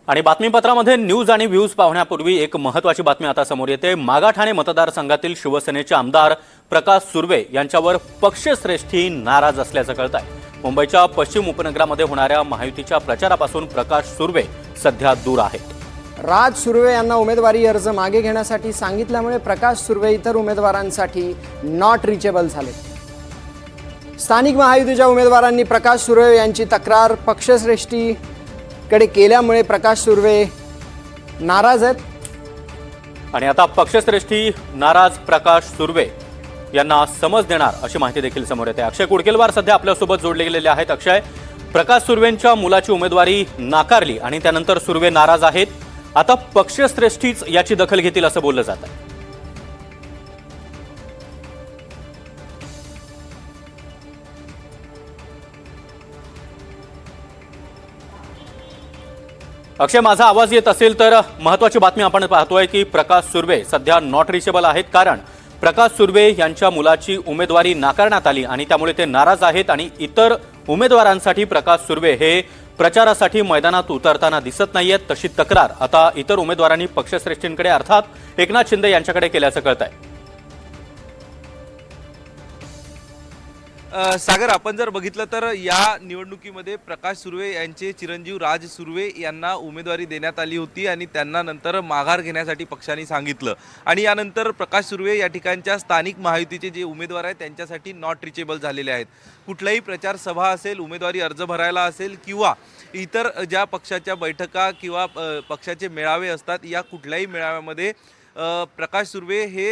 आणि बातमीपत्रामध्ये न्यूज आणि व्ह्यूज पाहण्यापूर्वी एक महत्त्वाची बातमी आता समोर येते। मागाठाणे मतदारसंघातील शिवसेनेचे आमदार प्रकाश सुर्वे यांच्यावर पक्षश्रेष्ठी नाराज असल्याचं कळत आहे। मुंबईच्या पश्चिम उपनगरामध्ये होणाऱ्या महायुतीच्या प्रचारापासून प्रकाश सुर्वे सध्या दूर आहेत। राज सुर्वे यांना उमेदवारी अर्ज मागे घेण्यासाठी सांगितल्यामुळे प्रकाश सुर्वे इतर उमेदवारांसाठी नॉट रिचेबल झाले। स्थानिक महायुतीच्या उमेदवारांनी प्रकाश सुर्वे यांची तक्रार पक्षश्रेष्ठी कडे केल्यामुळे प्रकाश सुर्वे नाराज आहेत। आणि आता पक्षश्रेष्ठी नाराज प्रकाश सुर्वे यांना समज देणार अशी माहिती देखील समोर येते। अक्षय कुडकेलवार सध्या आपल्यासोबत जोडले गेलेले आहेत। अक्षय, प्रकाश सुर्वेंच्या मुलाची उमेदवारी नाकारली आणि त्यानंतर सुर्वे नाराज आहेत। आता पक्षश्रेष्ठीच याची दखल घेतील असं बोललं जात आहे। अक्षय, माझा आवाज येत असेल तर महत्त्वाची बातमी आपण पाहतोय की प्रकाश सुर्वे सध्या नॉट रिचेबल आहेत, कारण प्रकाश सुर्वे यांच्या मुलाची उमेदवारी नाकारण्यात आली आणि त्यामुळे ते नाराज आहेत। आणि इतर उमेदवारांसाठी प्रकाश सुर्वे हे प्रचारासाठी मैदानात उतरताना दिसत नाहीयेत। तशी तक्रार आता इतर उमेदवारांनी पक्षश्रेष्ठींकडे अर्थात एकनाथ शिंदे यांच्याकडे केल्याचं कळतंय। सागर, आपण जर बघितलं तर या निवडणुकीमध्ये प्रकाश सुर्वे यांचे चिरंजीव राज सुर्वे यांना उमेदवारी देण्यात आली होती आणि त्यांना नंतर माघार घेण्यासाठी पक्षाने सांगितलं आणि यानंतर प्रकाश सुर्वे या ठिकाणच्या स्थानिक महायुतीचे जे उमेदवार आहेत त्यांच्यासाठी नॉट रिचेबल झालेले आहेत। कुठलाही प्रचार सभा असेल, उमेदवारी अर्ज भरायला असेल किंवा इतर ज्या पक्षाच्या बैठका किंवा पक्षाचे मेळावे असतात, या कुठल्याही मेळाव्यामध्ये प्रकाश सुर्वे हे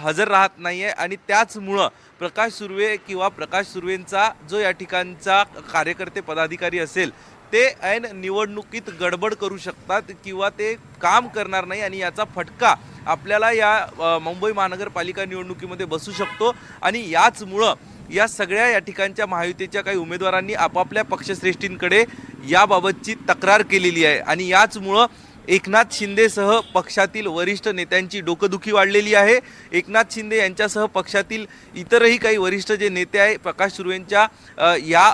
हजर राहत नाही आहे आणि त्याचमुळं प्रकाश सुर्वे किंवा प्रकाश सुर्वेंचा जो या ठिकाणचा कार्यकर्ते पदाधिकारी असेल ते ऐन निवडणुकीत गडबड करू शकतात किंवा ते काम करणार नाही आणि याचा फटका आपल्याला या मुंबई महानगरपालिका निवडणुकीमध्ये बसू शकतो। आणि याचमुळं या सगळ्या या ठिकाणच्या महायुतीच्या काही उमेदवारांनी आपापल्या पक्षश्रेष्ठींकडे याबाबतची तक्रार केलेली आहे आणि याचमुळं एकनाथ शिंदेसह पक्षातील वरिष्ठ नेत्यांची डोकदुखी वाढलेली आहे। एकनाथ शिंदे यांच्यासह पक्षातील इतरही काही वरिष्ठ जे नेते आहे प्रकाश सुर्वेंच्या या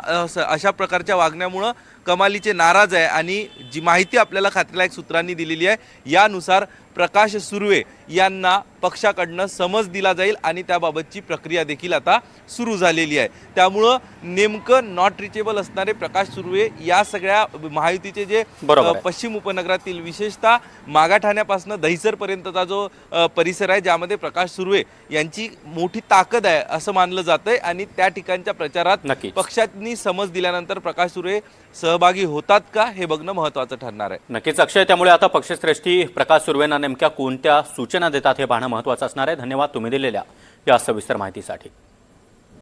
अशा प्रकारच्या वागण्यामुळं कमालीचे नाराज आहे आणि जी माहिती आपल्याला खात्रीलायक सूत्रांनी दिलेली आहे यानुसार प्रकाश सुर्वे यांना पक्षाकडनं समज दिला जाईल आणि त्याबाबतची प्रक्रिया देखील आता सुरू झालेली आहे। त्यामुळं नेमकं नॉट रिचेबल असणारे प्रकाश सुर्वे या सगळ्या महायुतीचे जे पश्चिम उपनगरातील विशेषतः मागाठाण्यापासून दहिसरपर्यंतचा जो परिसर आहे ज्यामध्ये प्रकाश सुर्वे यांची मोठी ताकद आहे असं मानलं जातंय आणि त्या ठिकाणच्या प्रचारात पक्षांनी समज दिल्यानंतर प्रकाश सुर्वे सहभागी होतात का हे बघणं महत्त्वाचं ठरणार आहे। नक्कीच अक्षय, त्यामुळे आता पक्षश्रेष्ठी प्रकाश सुर्वेंना नेमक्या कोणत्या सूचना देतात हे पाहणं महत्त्वाचं असणार आहे। धन्यवाद तुम्ही दिलेल्या या सविस्तर माहितीसाठी।